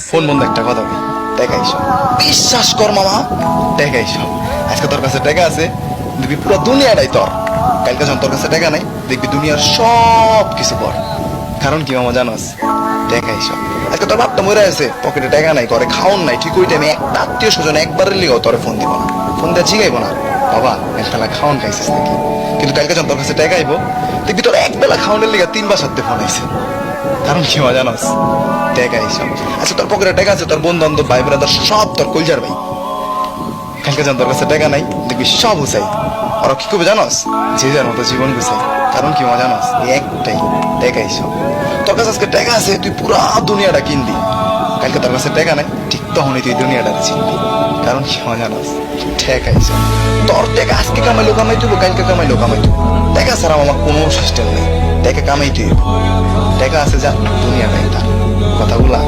Phone বন্ধ একটা কথা বলি, টাকা সব। বিশ্বাস কর মামা, টাকাই সব। আজকে তোর কাছে টাকা আছে, দেখবি পুরো দুনিয়াটাই তোর। কালকে যখন তোর কাছে টাকা নাই, দেখবি দুনিয়ার সব কিছু পর। কারণ কি মামা জানোস, টাকাই সব। আজকে তোর বাপটা মরে আছে, পকেটে টাকা নাই, ঘরে খাওন নাই, ঠিক ওই টাইমে একটা আত্মীয় স্বজন একবারের লিগেও তোরে ফোন দিব না, ফোন দিয়ে জিগাইব না বাবা একবেলা খাওন খাইছিস নাকি। কিন্তু কালকে যখন তোর কাছে টাকা আইব, দেখবি তোর একবেলা খাওয়ানোর লিগে 3 বার 7 ফোন আইছে। কারণ কি মজা জানোস, টাকা এইসব। আচ্ছা তোর পকেটে টাকা আছে, তোর বন্ধু বান্ধব ভাই ব্রাদার সব তোর কলজার ভাই। কালকে যখন তোর কাছে টাকা নাই, দেখবি সব হুসাই। ওরা কি করবে জানোস, যে যার মতো জীবন গুছাই। কারণ কি মজা জানোস, এই একটাই, টাকা এইসব। তোর কাছে আজকে টাকা আছে, তুই পুরা দুনিয়াটা কিনবি। কালকে তোর কাছে টাকা নাই, ঠিক তখনই তুই দুনিয়াটা চিনবি। কারণ কি মজা জানোস, টাকা এইসব। তোর টাকা আজকে কামাইলো কামাই তুইব, কালকে কামাইলো কামাই তুইব। টাকা ছাড়া আমার কোনো সিস্টেম নেই। টাকা কামাই তুই, টাকা আছে যা দুনিয়াটা এটা কথাগুলা